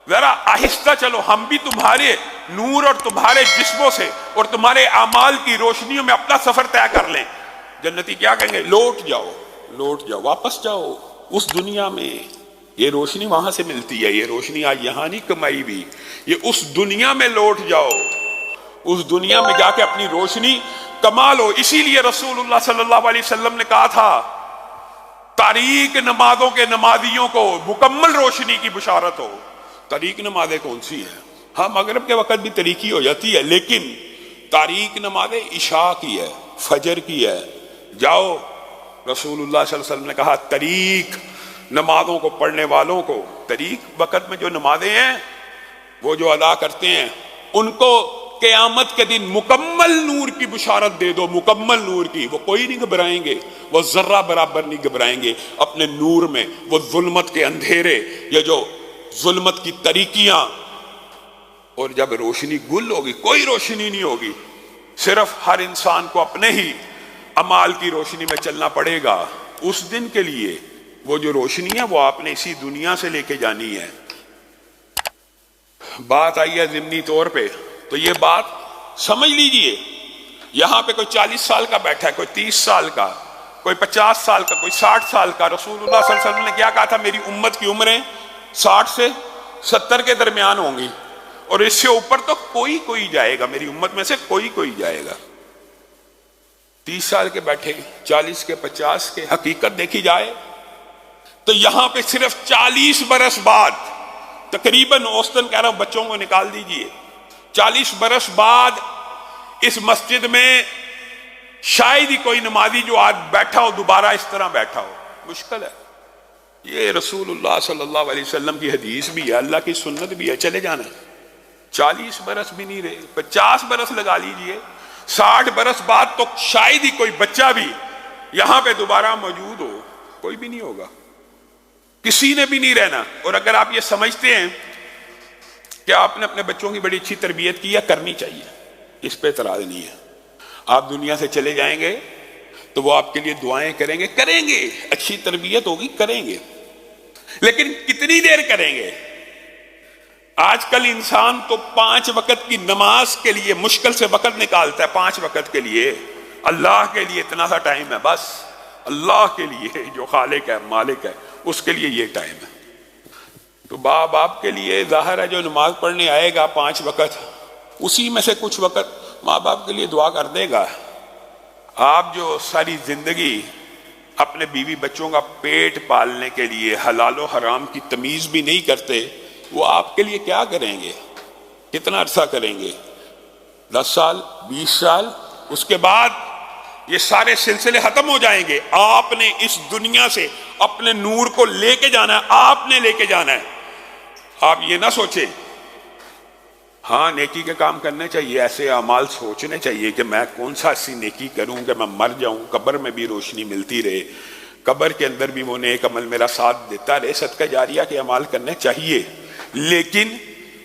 ذرا آہستہ چلو، ہم بھی تمہارے نور اور تمہارے جسموں سے اور تمہارے اعمال کی روشنیوں میں اپنا سفر طے کر لیں۔ جنتی کیا کہیں گے؟ لوٹ جاؤ، لوٹ جاؤ، واپس جاؤ اس دنیا میں۔ یہ روشنی وہاں سے ملتی ہے، یہ روشنی آج یہاں نہیں کمائی بھی، یہ اس دنیا میں لوٹ جاؤ، اس دنیا میں جا کے اپنی روشنی کما لو۔ اسی لیے رسول اللہ صلی اللہ علیہ وسلم نے کہا تھا تاریک نمازوں کے نمازیوں کو مکمل روشنی کی بشارت ہو۔ تاریک نمازیں کون سی ہیں؟ ہاں مغرب کے وقت بھی تاریکی ہو جاتی ہے، لیکن تاریک نمازیں عشاء کی ہے، فجر کی ہے۔ جاؤ، رسول اللہ صلی اللہ علیہ وسلم نے کہا تاریک نمازوں کو پڑھنے والوں کو، تاریک وقت میں جو نمازیں ہیں وہ جو ادا کرتے ہیں ان کو قیامت کے دن مکمل نور کی بشارت دے دو، مکمل نور کی۔ وہ کوئی نہیں گھبرائیں گے، وہ ذرہ برابر نہیں گھبرائیں گے اپنے نور میں۔ وہ ظلمت کے اندھیرے یا جو ظلمت کی تاریکیاں، اور جب روشنی گل ہوگی کوئی روشنی نہیں ہوگی، صرف ہر انسان کو اپنے ہی اعمال کی روشنی میں چلنا پڑے گا۔ اس دن کے لیے وہ جو روشنی ہے وہ آپ نے اسی دنیا سے لے کے جانی ہے۔ بات آئی ہے ضمنی طور پہ، تو یہ بات سمجھ لیجئے۔ یہاں پہ کوئی 40 سال کا بیٹھا ہے، کوئی 30 سال کا، کوئی 50 سال کا، کوئی 60 سال کا۔ رسول اللہ صلی اللہ علیہ وسلم نے کیا کہا تھا؟ میری امت کی عمریں 60 سے 70 کے درمیان ہوں گی، اور اس سے اوپر تو کوئی جائے گا، میری امت میں سے کوئی جائے گا۔ 30 سال کے بیٹھے، 40 کے، 50 کے، حقیقت دیکھی جائے تو یہاں پہ صرف 40 برس بعد، تقریباً اوسطاً کہہ رہا ہوں، بچوں کو نکال دیجئے، 40 برس بعد اس مسجد میں شاید ہی کوئی نمازی جو آج بیٹھا ہو دوبارہ اس طرح بیٹھا ہو، مشکل ہے۔ یہ رسول اللہ صلی اللہ علیہ وسلم کی حدیث بھی ہے، اللہ کی سنت بھی ہے، چلے جانا۔ 40 برس بھی نہیں رہے، 50 برس لگا لیجئے، 60 برس بعد تو شاید ہی کوئی بچہ بھی یہاں پہ دوبارہ موجود ہو، کوئی بھی نہیں ہوگا، کسی نے بھی نہیں رہنا۔ اور اگر آپ یہ سمجھتے ہیں کہ آپ نے اپنے بچوں کی بڑی اچھی تربیت کی ہے، کرنی چاہیے، اس پہ اعتراض نہیں ہے۔ آپ دنیا سے چلے جائیں گے تو وہ آپ کے لیے دعائیں کریں گے، اچھی تربیت ہوگی، کریں گے، لیکن کتنی دیر کریں گے؟ آج کل انسان تو 5 وقت کی نماز کے لیے مشکل سے وقت نکالتا ہے، 5 وقت کے لیے، اللہ کے لیے اتنا سا ٹائم ہے بس، اللہ کے لیے جو خالق ہے، مالک ہے، اس کے لیے یہ ٹائم ہے۔ تو باپ کے لیے ظاہر ہے جو نماز پڑھنے آئے گا 5 وقت، اسی میں سے کچھ وقت ماں باپ کے لیے دعا کر دے گا۔ آپ جو ساری زندگی اپنے بیوی بچوں کا پیٹ پالنے کے لیے حلال و حرام کی تمیز بھی نہیں کرتے، وہ آپ کے لیے کیا کریں گے؟ کتنا عرصہ کریں گے؟ 10 سال، 20 سال؟ اس کے بعد یہ سارے سلسلے ختم ہو جائیں گے۔ آپ نے اس دنیا سے اپنے نور کو لے کے جانا ہے، آپ نے لے کے جانا ہے۔ آپ یہ نہ سوچیں، ہاں نیکی کے کام کرنے چاہیے، ایسے اعمال سوچنے چاہیے کہ میں کون سا ایسی نیکی کروں کہ میں مر جاؤں، قبر میں بھی روشنی ملتی رہے، قبر کے اندر بھی وہ نیک عمل میرا ساتھ دیتا رہے۔ صدقہ جاریہ کے اعمال کرنے چاہیے، لیکن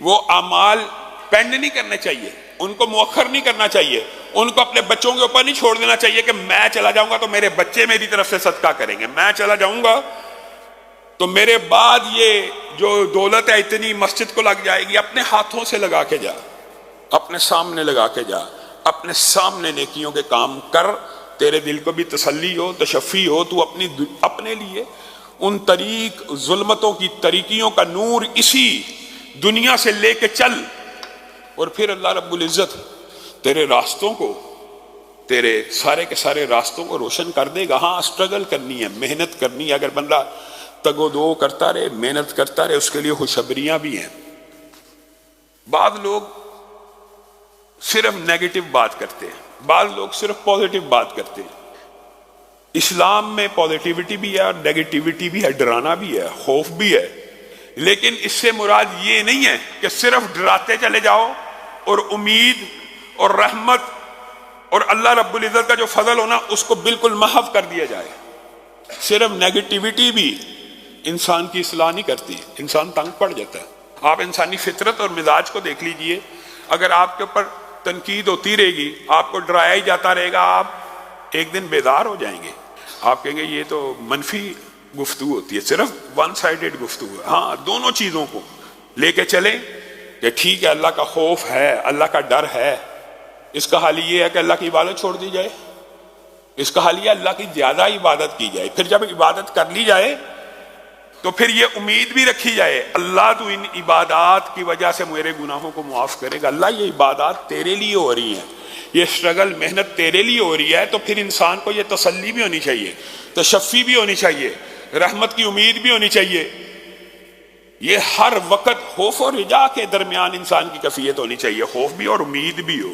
وہ اعمال پینڈ نہیں کرنے چاہیے، ان کو مؤخر نہیں کرنا چاہیے، ان کو اپنے بچوں کے اوپر نہیں چھوڑ دینا چاہیے کہ میں چلا جاؤں گا تو میرے بچے میری طرف سے صدقہ کریں گے، میں چلا جاؤں گا تو میرے بعد یہ جو دولت ہے اتنی مسجد کو لگ جائے گی۔ اپنے ہاتھوں سے لگا کے جا، اپنے سامنے لگا کے جا، اپنے سامنے نیکیوں کے کام کر، تیرے دل کو بھی تسلی ہو، تشفی ہو، تو اپنے لیے ان طریق ظلمتوں کی تاریکیوں کا نور اسی دنیا سے لے کے چل، اور پھر اللہ رب العزت تیرے راستوں کو، تیرے سارے کے سارے راستوں کو روشن کر دے گا۔ ہاں اسٹرگل کرنی ہے، محنت کرنی ہے، اگر بندہ تگ و دو کرتا رہے، محنت کرتا رہے، اس کے لیے خوشخبریاں بھی ہیں۔ بعض لوگ صرف نیگیٹو بات کرتے ہیں، بعض لوگ صرف پازیٹو بات کرتے ہیں۔ اسلام میں پازیٹیوٹی بھی ہے اور نیگیٹیوٹی بھی ہے، ڈرانا بھی ہے، خوف بھی ہے، لیکن اس سے مراد یہ نہیں ہے کہ صرف ڈراتے چلے جاؤ اور امید اور رحمت اور اللہ رب العزت کا جو فضل ہونا اس کو بالکل محو کر دیا جائے۔ صرف نیگیٹیوٹی بھی انسان کی اصلاح نہیں کرتی، انسان تنگ پڑ جاتا ہے۔ آپ انسانی فطرت اور مزاج کو دیکھ لیجئے، اگر آپ کے اوپر تنقید ہوتی رہے گی، آپ کو ڈرایا ہی جاتا رہے گا، آپ ایک دن بیدار ہو جائیں گے، آپ کہیں گے یہ تو منفی گفتگو ہوتی ہے، صرف ون سائیڈڈ گفتگو ہے۔ ہاں دونوں چیزوں کو لے کے چلیں کہ ٹھیک ہے اللہ کا خوف ہے، اللہ کا ڈر ہے، اس کا حل یہ ہے کہ اللہ کی عبادت چھوڑ دی جائے، اس کا حل یہ اللہ کی زیادہ عبادت کی جائے. پھر جب عبادت کر لی جائے تو پھر یہ امید بھی رکھی جائے اللہ تو ان عبادات کی وجہ سے میرے گناہوں کو معاف کرے گا. اللہ یہ عبادات تیرے لیے ہو رہی ہیں، یہ اسٹرگل محنت تیرے لیے ہو رہی ہے، تو پھر انسان کو یہ تسلی بھی ہونی چاہیے، تشفی بھی ہونی چاہیے، رحمت کی امید بھی ہونی چاہیے. یہ ہر وقت خوف اور رجا کے درمیان انسان کی کیفیت ہونی چاہیے، خوف بھی اور امید بھی ہو.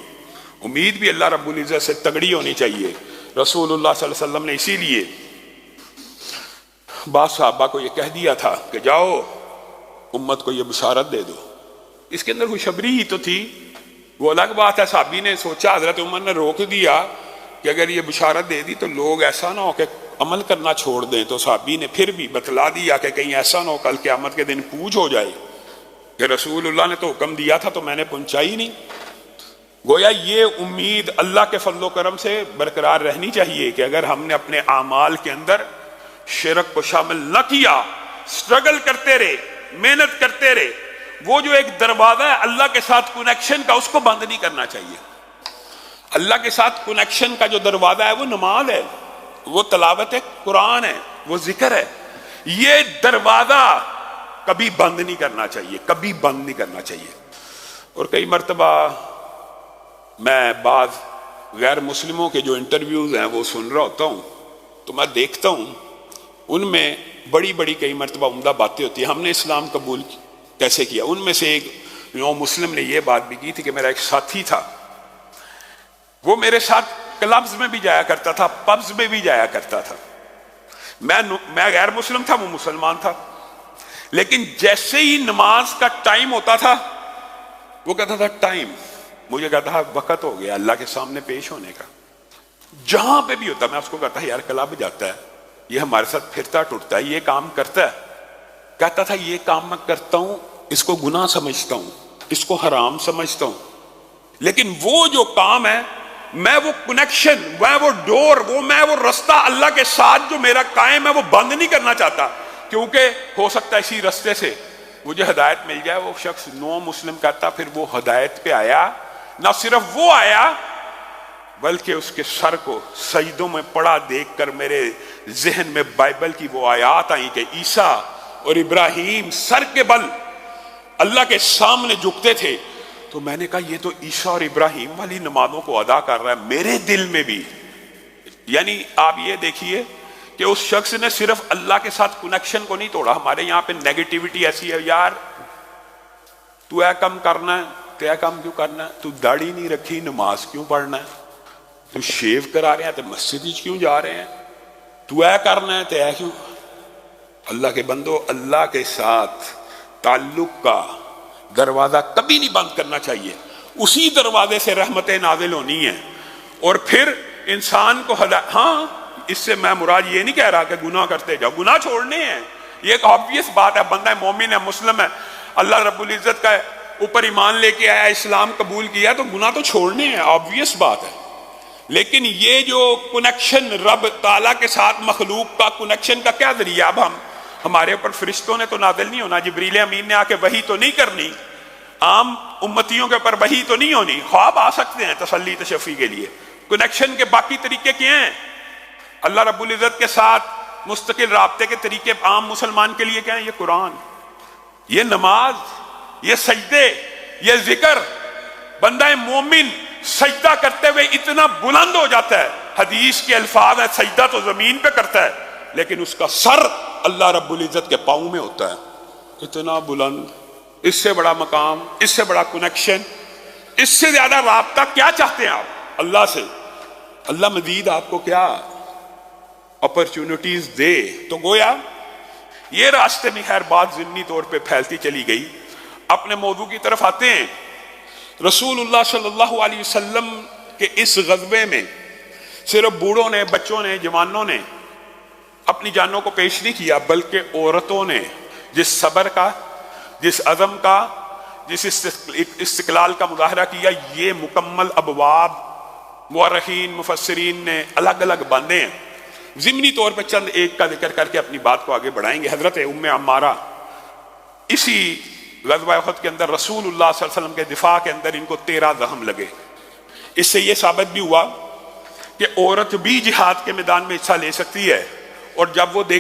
امید بھی اللہ رب العزت سے تگڑی ہونی چاہیے. رسول اللہ صلی اللہ علیہ وسلم نے اسی لیے بعض صحابہ کو یہ کہہ دیا تھا کہ جاؤ امت کو یہ بشارت دے دو. اس کے اندر خوشخبری ہی تو تھی. وہ الگ بات ہے صحابی نے سوچا، حضرت عمر نے روک دیا کہ اگر یہ بشارت دے دی تو لوگ ایسا نہ ہو کہ عمل کرنا چھوڑ دیں. تو صحابی نے پھر بھی بتلا دیا کہ کہیں ایسا نہ ہو کل قیامت کے دن پوچھ ہو جائے کہ رسول اللہ نے تو حکم دیا تھا تو میں نے پہنچائی نہیں. گویا یہ امید اللہ کے فضل و کرم سے برقرار رہنی چاہیے کہ اگر ہم نے اپنے اعمال کے اندر شرک کو شامل نہ کیا، سٹرگل کرتے رہے، محنت کرتے رہے، وہ جو ایک دروازہ ہے اللہ کے ساتھ کنیکشن کا، اس کو بند نہیں کرنا چاہیے. اللہ کے ساتھ کنیکشن کا جو دروازہ ہے وہ نماز ہے، وہ تلاوت قرآن ہے، وہ ذکر ہے. یہ دروازہ کبھی بند نہیں کرنا چاہیے، کبھی بند نہیں کرنا چاہیے. اور کئی مرتبہ میں بعض غیر مسلموں کے جو انٹرویوز ہیں وہ سن رہا ہوتا ہوں تو میں دیکھتا ہوں ان میں بڑی بڑی کئی مرتبہ عمدہ باتیں ہوتی ہیں. ہم نے اسلام قبول کیسے کیا؟ ان میں سے ایک نو مسلم نے یہ بات بھی کی تھی کہ میرا ایک ساتھی تھا، وہ میرے ساتھ کلبز میں بھی جایا کرتا تھا، پبز میں بھی جایا کرتا تھا. میں غیر مسلم تھا، وہ مسلمان تھا، لیکن جیسے ہی نماز کا ٹائم ہوتا تھا وہ کہتا تھا ٹائم، مجھے کہتا تھا وقت ہو گیا اللہ کے سامنے پیش ہونے کا. جہاں پہ بھی ہوتا میں اس کو کہتا یار کلب جاتا ہے، یہ ہمارے ساتھ پھرتا ٹوٹتا ہے، یہ کام کرتا ہے. کہتا تھا یہ کام میں کرتا ہوں، اس کو گناہ سمجھتا ہوں، اس کو حرام سمجھتا ہوں، لیکن وہ جو کام ہے میں وہ کنیکشن، میں وہ ڈور، میں وہ رستہ اللہ کے ساتھ جو میرا قائم ہے وہ بند نہیں کرنا چاہتا، کیونکہ ہو سکتا ہے اسی رستے سے مجھے ہدایت مل جائے. وہ شخص نو مسلم کہتا پھر وہ ہدایت پہ آیا. نہ صرف وہ آیا بلکہ اس کے سر کو سجدوں میں پڑا دیکھ کر میرے ذہن میں بائبل کی وہ آیات آئیں کہ عیسیٰ اور ابراہیم سر کے بل اللہ کے سامنے جھکتے تھے. تو میں نے کہا یہ تو عیسیٰ اور ابراہیم والی نمازوں کو ادا کر رہا ہے میرے دل میں بھی. یعنی آپ یہ دیکھیے کہ اس شخص نے صرف اللہ کے ساتھ کنیکشن کو نہیں توڑا. ہمارے یہاں پہ نیگیٹیوٹی ایسی ہے، یار تو اے کم کرنا ہے، تو اے کم کیوں کرنا ہے، تو داڑھی نہیں رکھی نماز کیوں پڑھنا ہے، تو شیو کرا رہے ہیں تو مسجد کیوں جا رہے ہیں، تو اے کرنا ہے تو اے کیوں. اللہ کے بندو، اللہ کے ساتھ تعلق کا دروازہ کبھی نہیں بند کرنا چاہیے. اسی دروازے سے رحمتیں نازل ہونی ہیں. اور پھر انسان کو ہاں اس سے میں مراد یہ نہیں کہہ رہا کہ گناہ کرتے جاؤ، گناہ چھوڑنے ہیں، یہ ایک آبویس بات ہے. بندہ مومن ہے، مسلم ہے، اللہ رب العزت کا اوپر ایمان لے کے آیا، اسلام قبول کیا، تو گناہ تو چھوڑنے ہیں، آبویس بات ہے. لیکن یہ جو کنیکشن رب تعالیٰ کے ساتھ مخلوق کا کنیکشن کا کیا ذریعہ؟ اب ہمارے اوپر فرشتوں نے تو نازل نہیں ہونا، جبریل امین نے آ کے وحی تو نہیں کرنی، عام امتیوں کے اوپر وحی تو نہیں ہونی. خواب آ سکتے ہیں تسلی تشفی کے لیے. کنیکشن کے باقی طریقے کیا ہیں؟ اللہ رب العزت کے ساتھ مستقل رابطے کے طریقے عام مسلمان کے لیے کیا ہیں؟ یہ قرآن، یہ نماز، یہ سجدے، یہ ذکر. بندہ مومن سجدہ کرتے ہوئے اتنا بلند ہو جاتا ہے، حدیث کے الفاظ ہے سجدہ تو زمین پہ کرتا ہے لیکن اس کا سر اللہ رب العزت کے پاؤں میں ہوتا ہے. اتنا بلند، اس سے بڑا مقام، اس سے بڑا کنیکشن، اس سے زیادہ رابطہ کیا چاہتے ہیں آپ اللہ سے؟ اللہ مزید آپ کو کیا اپرچونٹیز دے. تو گویا یہ راستے میں خیر بات ضمنی طور پہ پھیلتی چلی گئی. اپنے موضوع کی طرف آتے ہیں. رسول اللہ صلی اللہ علیہ وسلم کے اس غزوے میں صرف بوڑھوں نے، بچوں نے، جوانوں نے اپنی جانوں کو پیش نہیں کیا، بلکہ عورتوں نے جس صبر کا، جس عزم کا، جس استقلال کا مظاہرہ کیا، یہ مکمل ابواب مورخین مفسرین نے الگ الگ باندھے ہیں. ضمنی طور پہ چند ایک کا ذکر کر کے اپنی بات کو آگے بڑھائیں گے. حضرت ام عمارہ اسی غزوہ احد کے اندر رسول اللہ صلی اللہ علیہ وسلم کے دفاع کے اندر ان کو 13 زخم لگے۔ اس سے یہ ثابت بھی ہوا کہ عورت بھی جہاد کے میدان میں حصہ لے سکتی ہے، اور جب وہ دیکھے